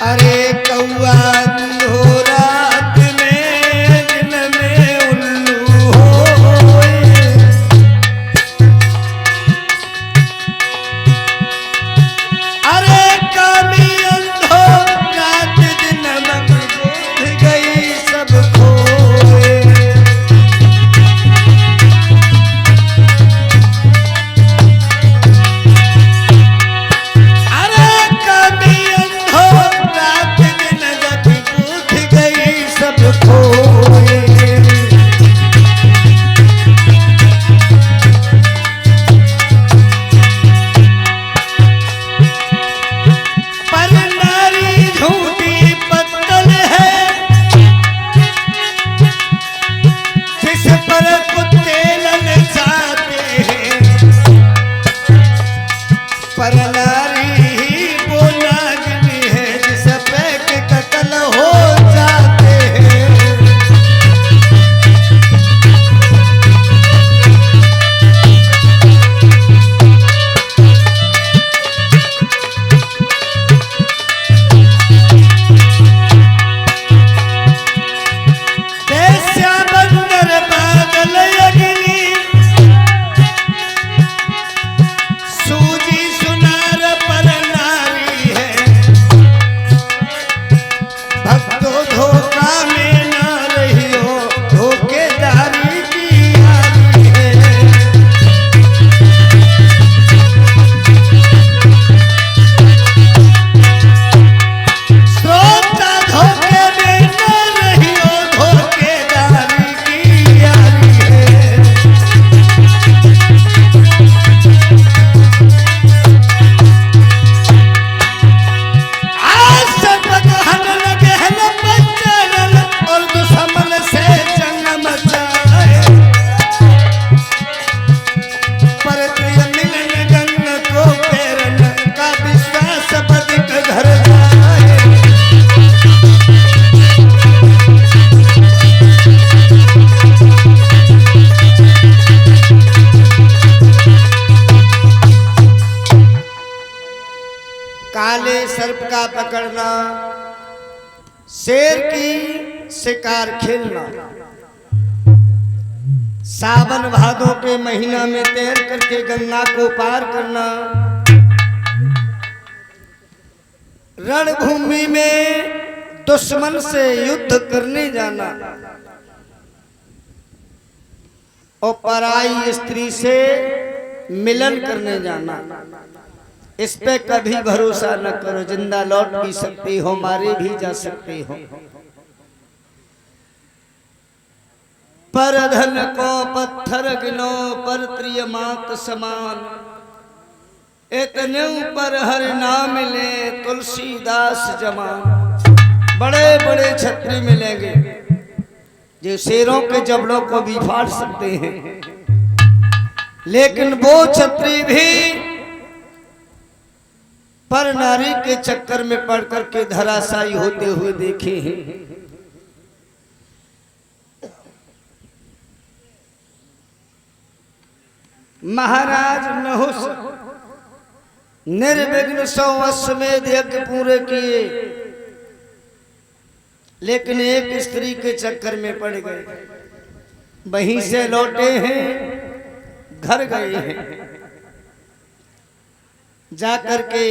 अरे कौआ हो रात में दिन में उल्लू होए। अरे काली अंधो रात दिन में बोध गई सब खोए। अरे काली अंधो रात दिन जब बोध गई सब खोए। पर नारी झूठी पत्तल है जिस पर कुत्ते ललचाते हैं। पर नारी ही वो नागिन है जिस पे के कत्ल हो जाते हैं। बेस्या बंदर बादल अग्नि सूजी सुनार पर नारी है। भक्तो धोखा में ना रहियो धोखेदारी की यारी है। श्रोता धोखे में ना रहियो धोखेदारी की यारी है। आज सबक हन लगे हैं बच्चन और दुश्मन से जंग मचाए। पर प्रिय मिलन गंग को पेरन का विश्वास बदिक घर जाए। काले सर्प का पकड़ना, शेर की शिकार खेलना, सावन भादों के महीना में तैर करके गंगा को पार करना, रणभूमि में दुश्मन से युद्ध करने जाना और पराई स्त्री से मिलन करने जाना, इस पे कभी भरोसा न करो। जिंदा लौट भी सकती हो, मारे भी जा सकती हो। पर धन को पत्थर गिनो पर प्रिय मात समान। इतने पर हर नाम मिले तुलसीदास जमान। बड़े बड़े छत्री मिलेंगे जो शेरों के जबड़ों को भी फाड़ सकते हैं, लेकिन वो छत्री भी पर नारी के चक्कर में पड़ करके धराशायी होते हुए देखे हैं। महाराज नहुष निर्विघ्न 100 अश्वमेध यज्ञ पूरे किए, लेकिन एक स्त्री के चक्कर में पड़ गए। वहीं से लौटे हैं, घर गए हैं, जाकर के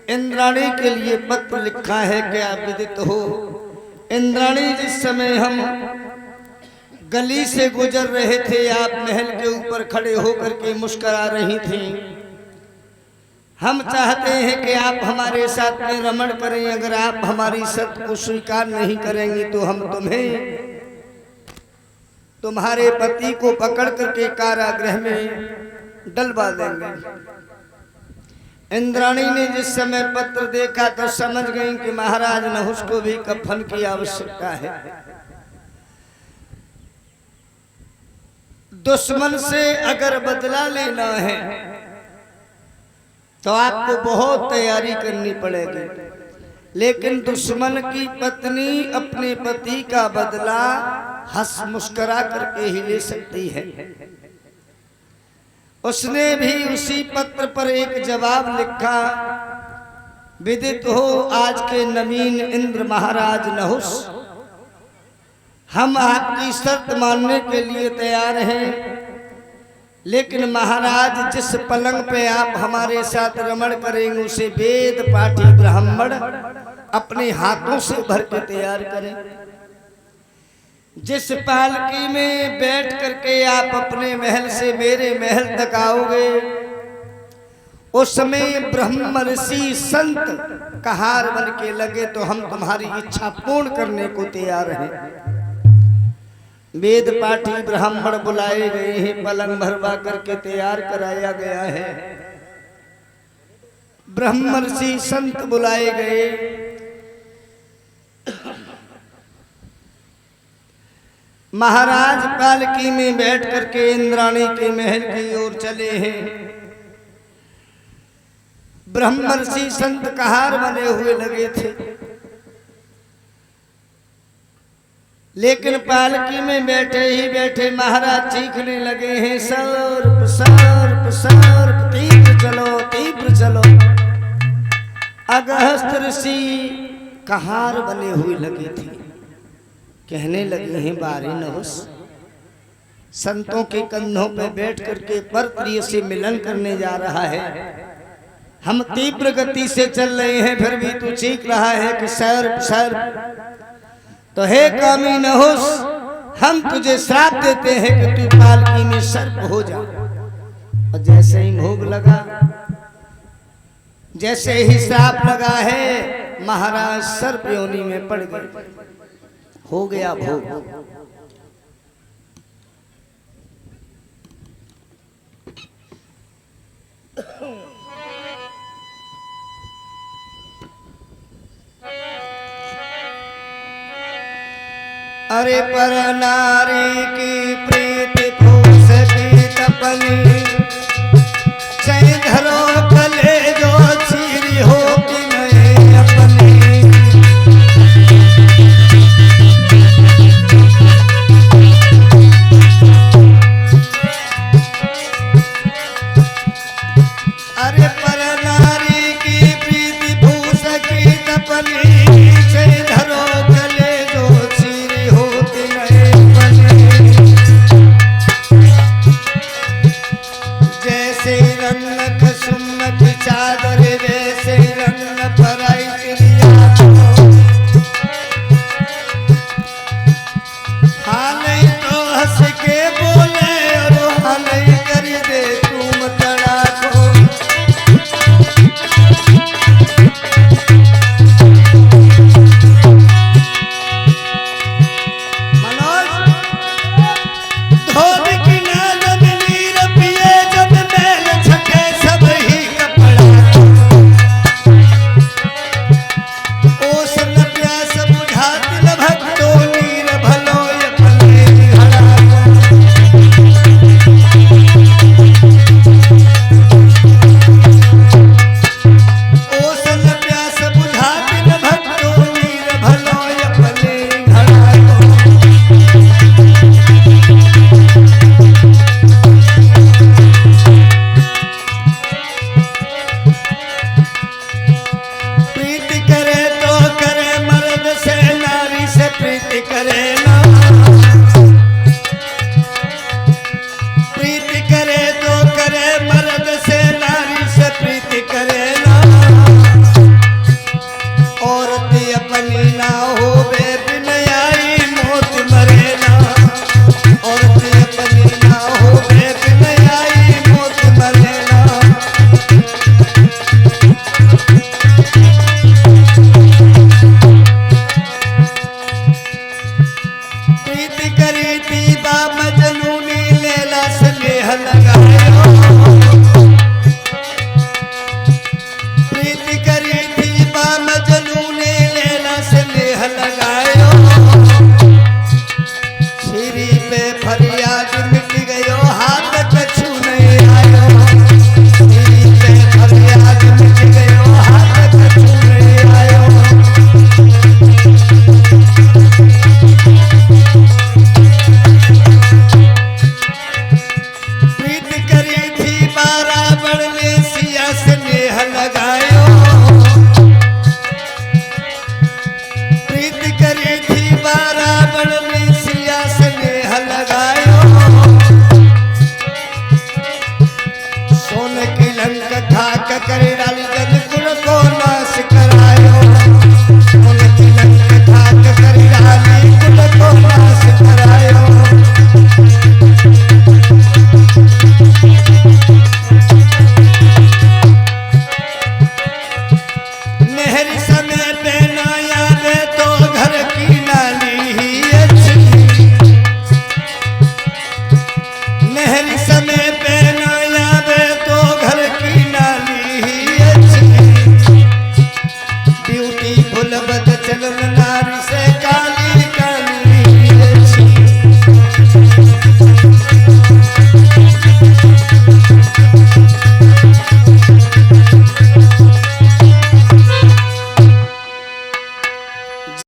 इंद्राणी के लिए पत्र लिखा है कि आप विदित हो। इंद्राणी, जिस समय हम गली से गुजर रहे थे, आप महल के ऊपर खड़े होकर के मुस्कुरा रही थी। हम चाहते हैं कि आप हमारे साथ में रमण करें। अगर आप हमारी शर्त को स्वीकार नहीं करेंगी तो हम तुम्हें तुम्हारे पति को पकड़ करके कारागृह में डलवा देंगे। इंद्राणी ने जिस समय पत्र देखा तो समझ गई कि महाराज नहुष को भी कफन की आवश्यकता है। दुश्मन से अगर बदला लेना है तो आपको बहुत तैयारी करनी पड़ेगी, लेकिन दुश्मन की पत्नी अपने पति का बदला हंस मुस्कुरा करके ही ले सकती है। उसने भी उसी पत्र पर एक जवाब लिखा विदित हो आज के नवीन इंद्र महाराज नहुस, हम आपकी शर्त मानने के लिए तैयार हैं, लेकिन महाराज जिस पलंग पे आप हमारे साथ रमण करेंगे उसे वेद पाठी ब्राह्मण अपने हाथों से भर के तैयार करें। जिस पालकी में बैठ करके आप अपने महल से मेरे महल तक आओगे, उस समय ब्रह्म ऋषि संत कहार बन के लगे तो हम तुम्हारी इच्छा पूर्ण करने को तैयार हैं। वेद पाठी ब्राह्मण बुलाए गए हैं, पलंग भरवा करके तैयार कराया गया है। ब्रह्म ऋषि संत बुलाए गए। महाराज पालकी में बैठ करके इंद्राणी के महल की ओर चले हैं। ब्रह्म ऋषि संत कहार बने हुए लगे थे, लेकिन पालकी में बैठे ही बैठे महाराज चीखने लगे हैं, सर्प सर्प सर्प, तीव्र चलो तीव्र चलो। अगस्त्य ऋषि कहार बने हुए लगे थे, कहने लगे हैं, बारे नहुस, संतों के कंधों पे बैठ करके पर प्रिय से मिलन करने जा रहा है। हम तीव्र गति से चल रहे हैं, फिर भी तू चीख रहा है कि सर्प सर्प। तो हे कामी नहुस, हम तुझे श्राप देते हैं कि तू पालकी में सर्प हो जा। और जैसे ही भोग लगा, जैसे ही श्राप लगा है, महाराज सर्प योनि में पड़ गए, हो गया भोग। अरे पर नारी की प्रीति फूस की तपनी, चाहे धरो कले जो चीरी हो कि नहीं अपनी। अरे पर नारी की प्रीति फूस की तपनी, चाहे धरो कले जो नहर समय पे ना आवे तो घर की नाली ही अच्छी, नहर समय पे ना आवे तो घर की नाली ही अच्छी, ब्यूटीफुल